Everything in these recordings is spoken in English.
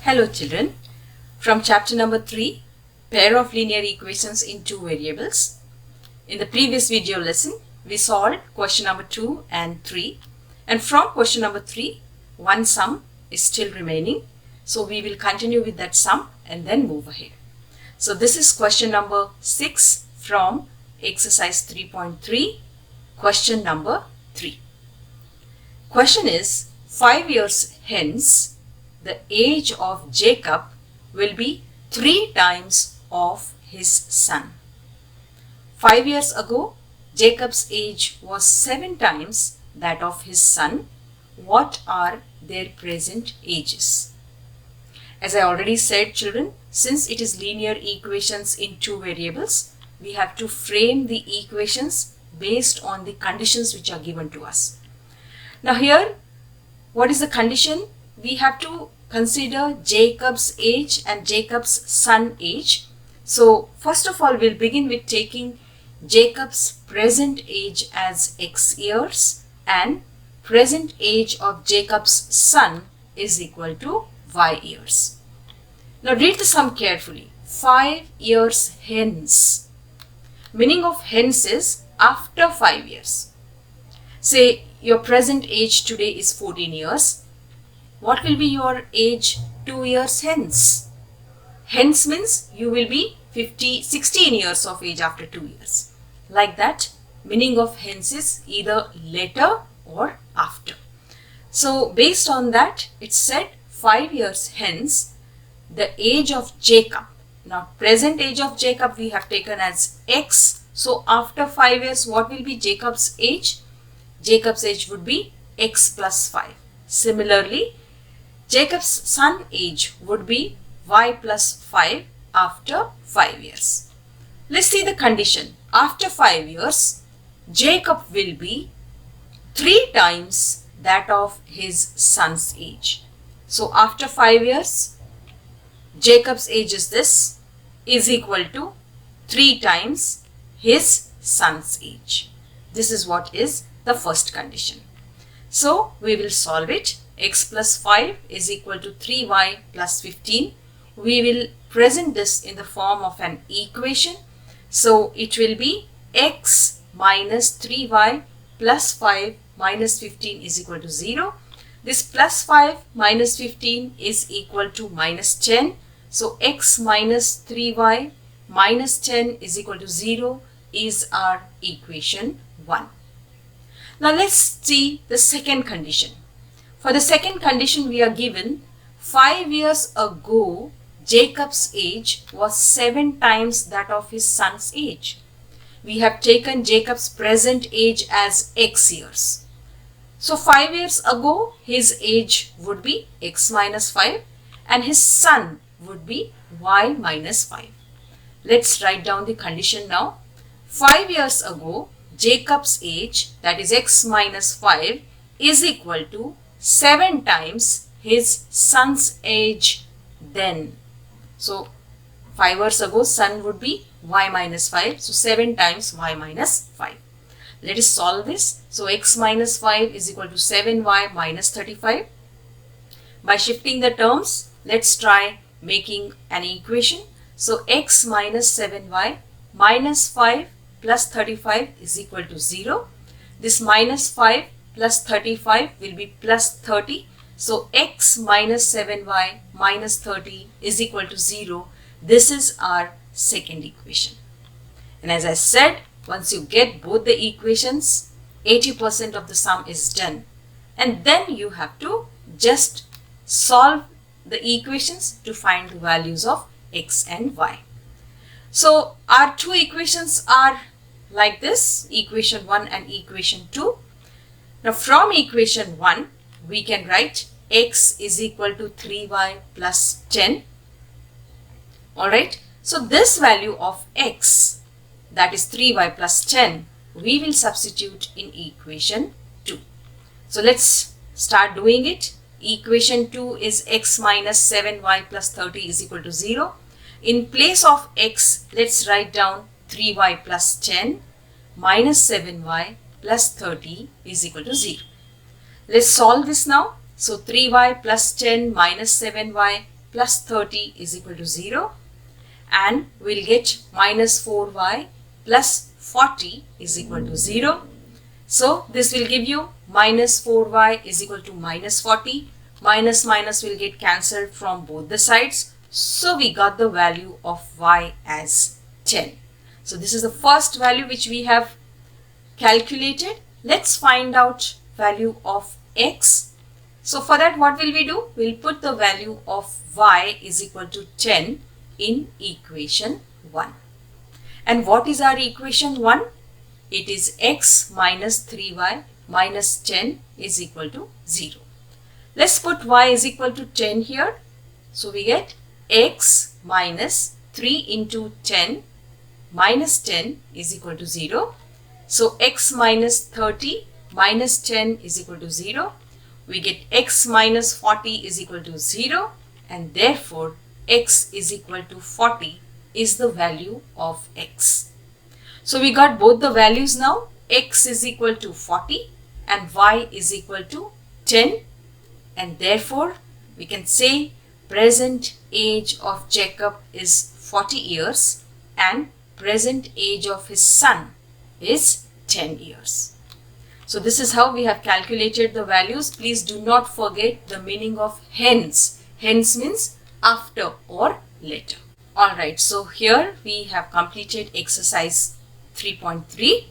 Hello children, from chapter number 3, pair of linear equations in two variables. In the previous video lesson, we solved question number 2 and 3, and from question number 3, one sum is still remaining. So we will continue with that sum and then move ahead. So this is question number 6 from exercise 3.3, question number 3. Question is, 5 years hence, the age of Jacob will be 3 times of his son. 5 years ago, Jacob's age was 7 times that of his son. What are their present ages? As I already said, children, since it is linear equations in two variables, we have to frame the equations based on the conditions which are given to us. Now here, what is the condition? We have to consider Jacob's age and Jacob's son age. So first of all, we'll begin with taking Jacob's present age as x years and present age of Jacob's son is equal to y years. Now read the sum carefully. 5 years hence. Meaning of hence is after 5 years. Say your present age today is 14 years. What will be your age 2 years hence? Hence means you will be 16 years of age after 2 years. Like that, meaning of hence is either later or after. So based on that, it said 5 years hence, the age of Jacob. Now present age of Jacob we have taken as x. So after 5 years, what will be Jacob's age? Jacob's age would be x plus 5. Similarly, Jacob's son age would be y plus 5 after 5 years. Let's see the condition. After 5 years, Jacob will be 3 times that of his son's age. So after 5 years, Jacob's age is this, is equal to 3 times his son's age. This is what is the first condition. So we will solve it. X plus 5 is equal to 3y plus 15. We will present this in the form of an equation. So it will be x minus 3y plus 5 minus 15 is equal to 0. This plus 5 minus 15 is equal to minus 10. So x minus 3y minus 10 is equal to 0 is our equation 1. Now let's see the second condition. For the second condition, we are given 5 years ago, Jacob's age was 7 times that of his son's age. We have taken Jacob's present age as x years. So 5 years ago, his age would be x minus 5 and his son would be y minus 5. Let's write down the condition now. 5 years ago, Jacob's age, that is x minus 5, is equal to 7 times his son's age then. So 5 years ago, son would be y minus 5. So 7 times y minus 5. Let us solve this. So x minus 5 is equal to 7y minus 35. By shifting the terms, let's try making an equation. So x minus 7y minus 5 plus 35 is equal to 0. This minus 5 plus 35 will be plus 30. So x minus 7y minus 30 is equal to 0. This is our second equation. And as I said, once you get both the equations, 80% of the sum is done. And then you have to just solve the equations to find the values of x and y. So our two equations are like this, equation 1 and equation 2. Now from equation 1, we can write x is equal to 3y plus 10. Alright, so this value of x, that is 3y plus 10, we will substitute in equation 2. So let's start doing it. Equation 2 is x minus 7y plus 30 is equal to 0. In place of x, let's write down 3y plus 10 minus 7y plus 30 is equal to 0. Let's solve this now. So 3y plus 10 minus 7y plus 30 is equal to 0, and we'll get minus 4y plus 40 is equal to 0. So this will give you minus 4y is equal to minus 40. Minus minus will get cancelled from both the sides. So we got the value of y as 10. So this is the first value which we have calculated. Let's find out value of x. So for that, what will we do? We'll put the value of y is equal to 10 in equation 1. And what is our equation 1? It is x minus 3y minus 10 is equal to 0. Let's put y is equal to 10 here. So we get x minus 3 into 10 minus 10 is equal to 0. So x minus 30 minus 10 is equal to 0. We get x minus 40 is equal to 0, and therefore x is equal to 40 is the value of x. So we got both the values now. X is equal to 40 and y is equal to 10, and therefore we can say present age of Jacob is 40 years and present age of his son is 10 years. So this is how we have calculated the values. Please do not forget the meaning of hence. Hence means after or later. Alright, so here we have completed exercise 3.3.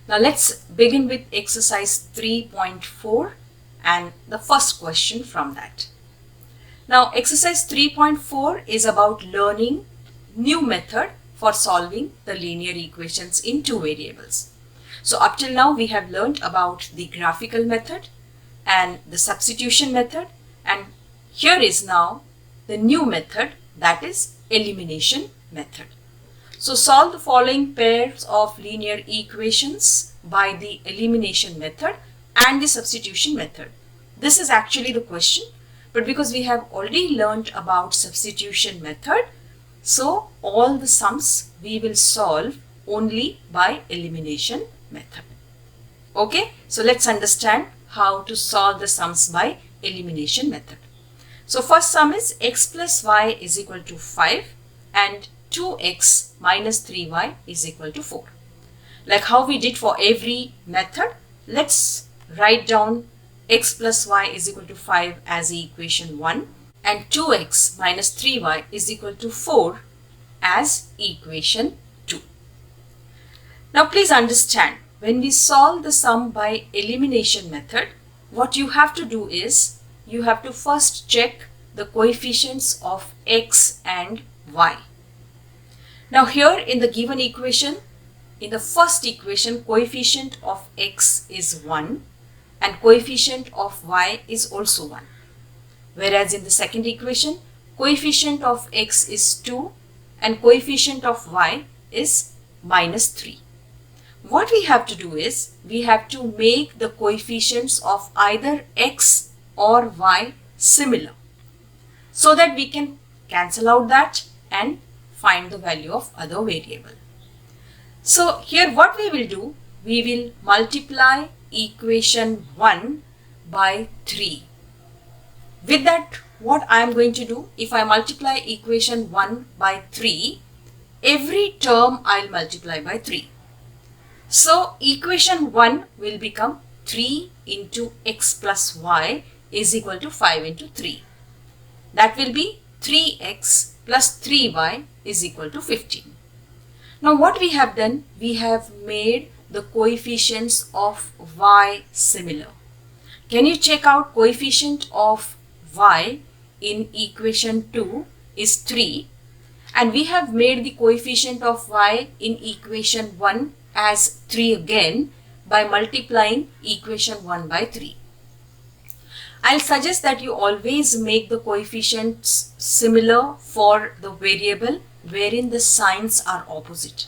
Now let's begin with exercise 3.4 and the first question from that. Now exercise 3.4 is about learning new method for solving the linear equations in two variables. So up till now we have learned about the graphical method and the substitution method, and here is now the new method, that is elimination method. So solve the following pairs of linear equations by the elimination method and the substitution method. This is actually the question, but because we have already learned about substitution method, so all the sums we will solve only by elimination method. Okay, so let's understand how to solve the sums by elimination method. So first sum is x plus y is equal to 5 and 2x minus 3y is equal to 4. Like how we did for every method, let's write down x plus y is equal to 5 as equation 1 and 2x minus 3y is equal to 4 as equation 2. Now please understand, when we solve the sum by elimination method, what you have to do is, you have to first check the coefficients of x and y. Now here in the given equation, in the first equation, coefficient of x is 1 and coefficient of y is also 1. Whereas in the second equation, coefficient of x is 2 and coefficient of y is minus 3. What we have to do is, we have to make the coefficients of either x or y similar, so that we can cancel out that and find the value of other variable. So here what we will do, we will multiply equation 1 by 3. With that, what I am going to do, if I multiply equation 1 by 3, every term I will multiply by 3. So equation 1 will become 3 into x plus y is equal to 5 into 3. That will be 3x plus 3y is equal to 15. Now what we have done, we have made the coefficients of y similar. Can you check out coefficient of y in equation 2 is 3, and we have made the coefficient of y in equation 1 as 3 again by multiplying equation 1 by 3. I'll suggest that you always make the coefficients similar for the variable wherein the signs are opposite.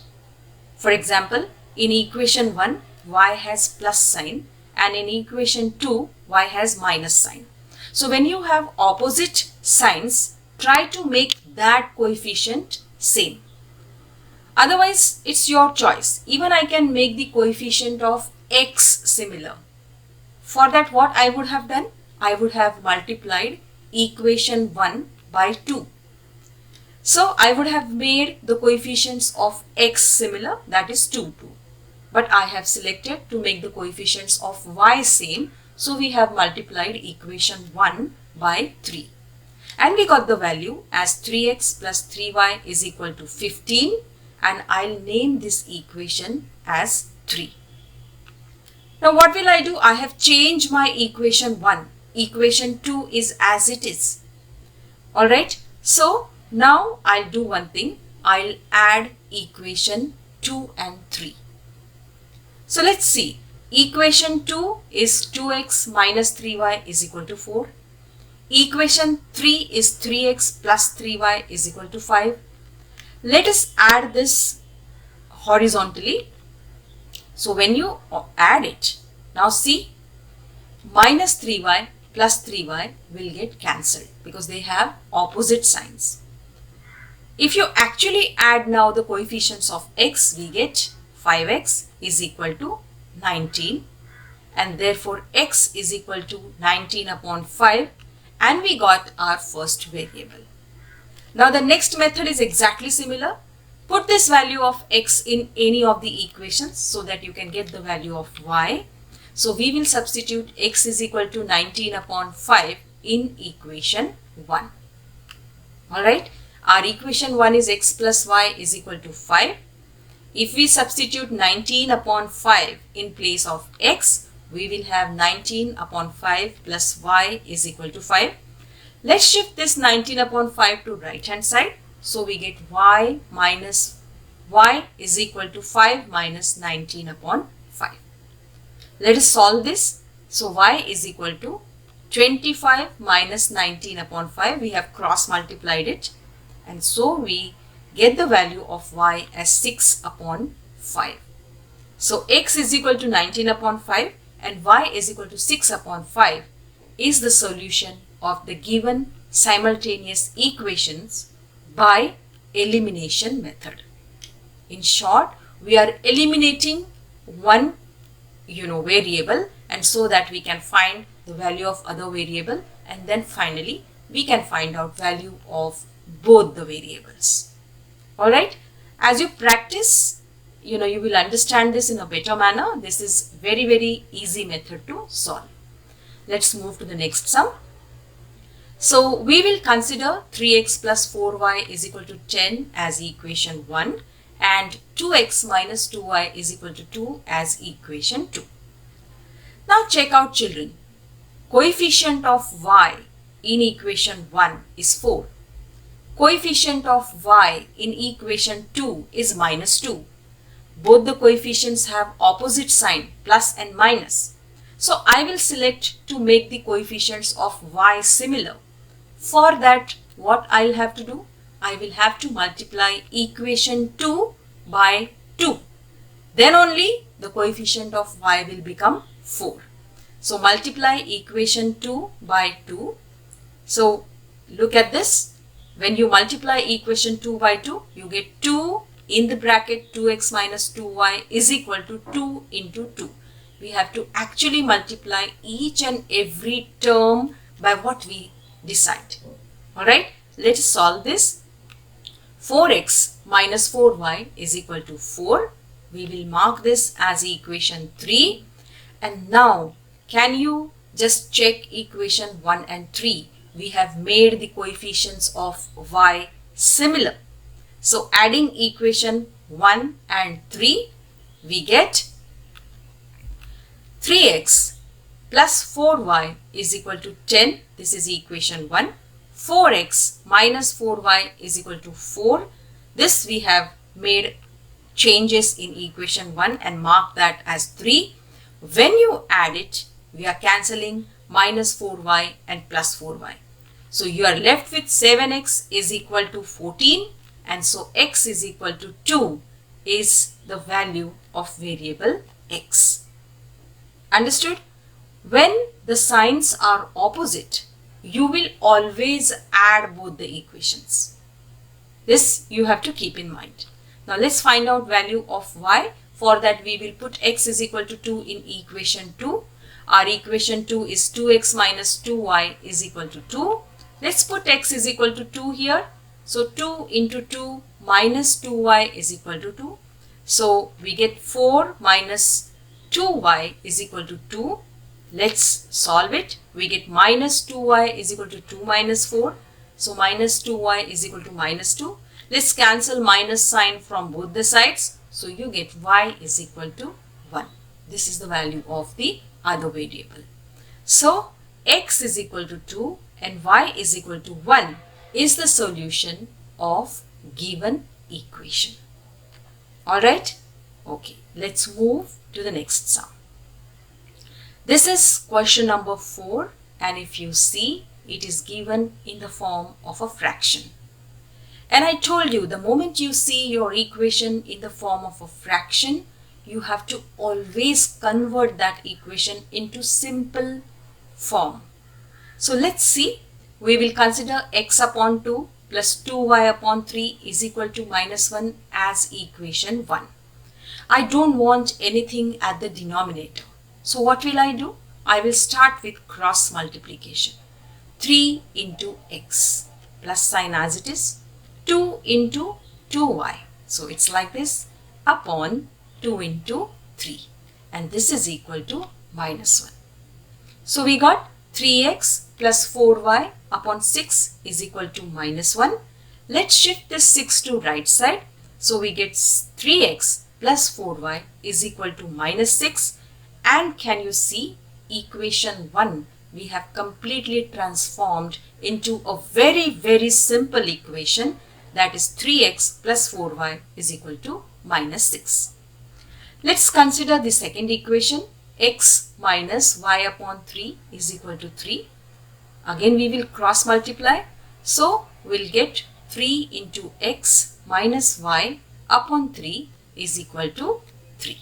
For example, in equation 1, y has plus sign, and in equation 2, y has minus sign. So when you have opposite signs, try to make that coefficient same. Otherwise, it's your choice. Even I can make the coefficient of x similar. For that, what I would have done? I would have multiplied equation 1 by 2. So I would have made the coefficients of x similar, that is 2, 2. But I have selected to make the coefficients of y same. So we have multiplied equation 1 by 3. And we got the value as 3x plus 3y is equal to 15. And I'll name this equation as 3. Now what will I do? I have changed my equation 1. Equation 2 is as it is. Alright. So now I'll do one thing. I'll add equation 2 and 3. So let's see. Equation 2 is 2x minus 3y is equal to 4. Equation 3 is 3x plus 3y is equal to 5. Let us add this horizontally. So when you add it, now see, minus 3y plus 3y will get cancelled because they have opposite signs. If you actually add now the coefficients of x, we get 5x is equal to 19, and therefore x is equal to 19 upon 5, and we got our first variable. Now the next method is exactly similar. Put this value of x in any of the equations so that you can get the value of y. So we will substitute x is equal to 19 upon 5 in equation 1. Alright, our equation 1 is x plus y is equal to 5. If we substitute 19 upon 5 in place of x, we will have 19 upon 5 plus y is equal to 5. Let's shift this 19 upon 5 to right hand side. So we get y is equal to 5 minus 19 upon 5. Let us solve this. So y is equal to 25 minus 19 upon 5. We have cross multiplied it. And so we get the value of y as 6 upon 5. So x is equal to 19 upon 5 and y is equal to 6 upon 5 is the solution of the given simultaneous equations by elimination method. In short, we are eliminating one variable, and so that we can find the value of other variable, and then finally we can find out value of both the variables. Alright, as you practice, you will understand this in a better manner. This is very easy method to solve. Let's move to the next sum. So we will consider 3x plus 4y is equal to 10 as equation 1 and 2x minus 2y is equal to 2 as equation 2. Now check out, children. Coefficient of y in equation 1 is 4. Coefficient of y in equation 2 is minus 2. Both the coefficients have opposite sign, plus and minus. So I will select to make the coefficients of y similar. For that, what I'll have to do? I will have to multiply equation 2 by 2. Then only the coefficient of y will become 4. So multiply equation 2 by 2. So look at this. When you multiply equation 2 by 2, you get 2 in the bracket 2x minus 2y is equal to 2 into 2. We have to actually multiply each and every term by what we decide. Alright, let us solve this. 4x minus 4y is equal to 4. We will mark this as equation 3. And now, can you just check equation 1 and 3? We have made the coefficients of y similar. So adding equation 1 and 3, we get 3x plus 4y is equal to 10. This is equation 1. 4x minus 4y is equal to 4. This we have made changes in equation 1 and mark that as 3. When you add it, we are cancelling minus 4y and plus 4y. So you are left with 7x is equal to 14, and so x is equal to 2 is the value of variable x. Understood? When the signs are opposite, you will always add both the equations. This you have to keep in mind. Now let's find out value of y. For that we will put x is equal to 2 in equation 2. Our equation 2 is 2x minus 2y is equal to 2. Let's put x is equal to 2 here. So 2 into 2 minus 2y is equal to 2. So we get 4 minus 2y is equal to 2. Let's solve it. We get minus 2y is equal to 2 minus 4. So minus 2y is equal to minus 2. Let's cancel minus sign from both the sides. So you get y is equal to 1. This is the value of the other variable. So x is equal to 2 and y is equal to 1 is the solution of given equation. Alright? Okay, let's move to the next sum. This is question number 4, and if you see, it is given in the form of a fraction. And I told you, the moment you see your equation in the form of a fraction, you have to always convert that equation into simple form. So let's see. We will consider x upon 2 plus 2y upon 3 is equal to minus 1 as equation 1. I don't want anything at the denominator. So what will I do? I will start with cross multiplication. 3 into x plus sign as it is, 2 into 2y. So it's like this, upon 2 into 3. And this is equal to minus 1. So we got 3x plus 4y upon 6 is equal to minus 1. Let's shift this 6 to right side. So we get 3x plus 4y is equal to minus 6. And can you see, equation 1 we have completely transformed into a very simple equation, that is 3x plus 4y is equal to minus 6. Let's consider the second equation. X minus y upon 3 is equal to 3. Again we will cross multiply. So we'll get 3 into x minus y upon 3 is equal to 3.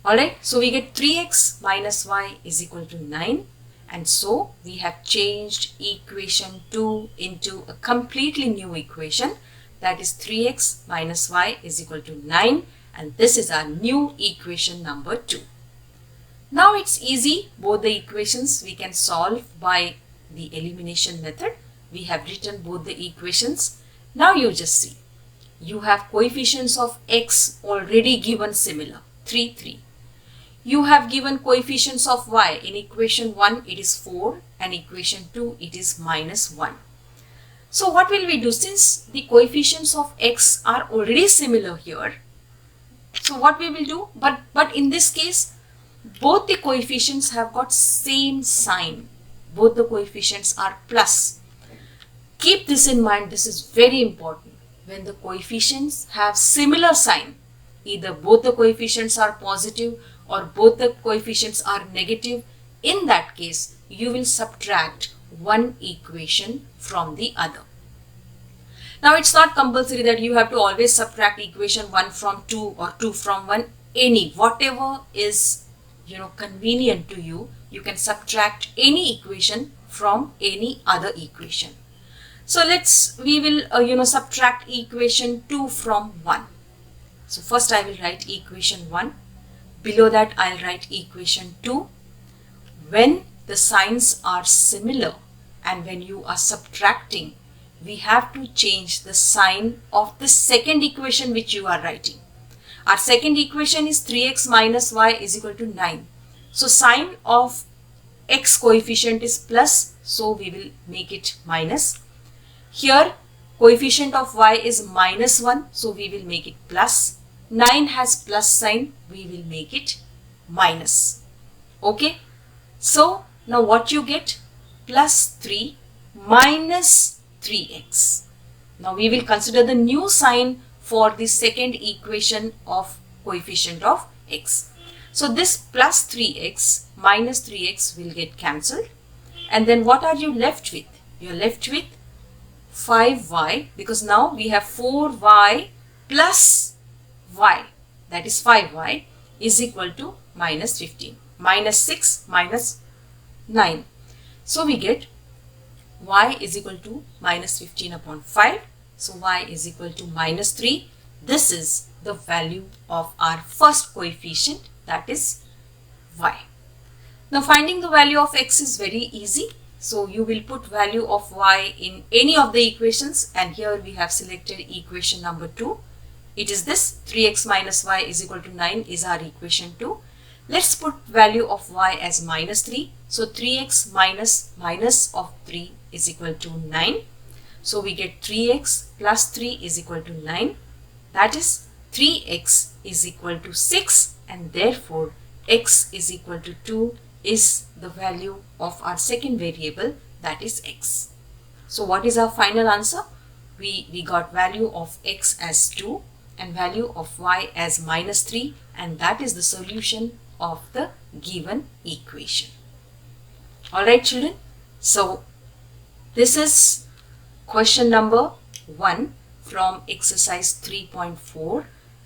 Alright, so we get 3x minus y is equal to 9. And so we have changed equation 2 into a completely new equation, that is 3x minus y is equal to 9, and this is our new equation number 2. Now it's easy, both the equations we can solve by the elimination method. We have written both the equations. Now you just see, you have coefficients of x already given similar, 3, 3. You have given coefficients of y. In equation 1 it is 4 and equation 2 it is minus 1. So what will we do? Since the coefficients of x are already similar here, so what we will do? But in this case, both the coefficients have got same sign. Both the coefficients are plus. Keep this in mind, this is very important. When the coefficients have similar sign, either both the coefficients are positive or both the coefficients are negative, in that case you will subtract one equation from the other. Now it's not compulsory that you have to always subtract equation 1 from 2 or 2 from 1. Whatever is convenient to you, you can subtract any equation from any other equation. So we will subtract equation 2 from 1. So first I will write equation 1. Below that I'll write equation 2. When the signs are similar and when you are subtracting, we have to change the sign of the second equation which you are writing. Our second equation is 3x minus y is equal to 9. So sign of x coefficient is plus, so we will make it minus. Here coefficient of y is minus 1, so we will make it plus. 9 has plus sign, we will make it minus. Okay. So now what you get? Plus 3 minus 3x. Now we will consider the new sign for the second equation of coefficient of x. So this plus 3x minus 3x will get cancelled. And then what are you left with? You are left with 5y, because now we have 4y plus y, that is 5y, is equal to minus 15. Minus 6 minus 9. So we get y is equal to minus 15 upon 5. So y is equal to minus 3. This is the value of our first coefficient, that is y. Now finding the value of x is very easy. So you will put value of y in any of the equations, and here we have selected equation number 2. It is this 3x minus y is equal to 9 is our equation 2. Let's put value of y as minus 3. So 3x minus of 3 is equal to 9. So we get 3x plus 3 is equal to 9. That is 3x is equal to 6, and therefore x is equal to 2 is the value of our second variable, that is x. So what is our final answer? We got value of x as 2 and value of y as minus 3, and that is the solution of the given equation. Alright children, so this is question number 1 from exercise 3.4,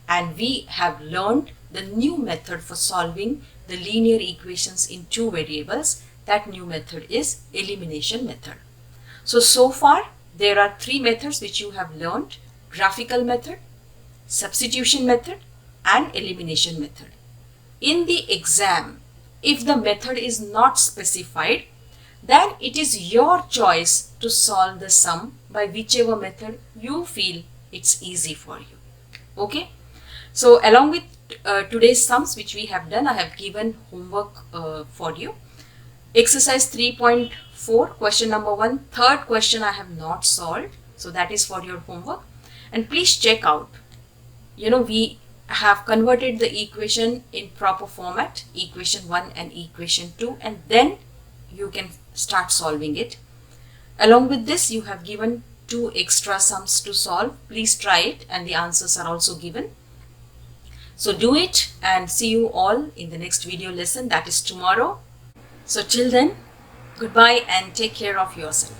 and we have learned the new method for solving the linear equations in two variables. That new method is elimination method. So far there are three methods which you have learned: graphical method, substitution method, and elimination method. In the exam, if the method is not specified, then it is your choice to solve the sum by whichever method you feel it's easy for you. Okay? So along with today's sums which we have done, I have given homework for you. Exercise 3.4, question number 1, third question I have not solved. So that is for your homework. And please check out, we have converted the equation in proper format, equation 1 and equation 2, and then you can start solving it. Along with this, you have given 2 extra sums to solve. Please try it, and the answers are also given. So do it, and see you all in the next video lesson, that is tomorrow. So till then, goodbye and take care of yourself.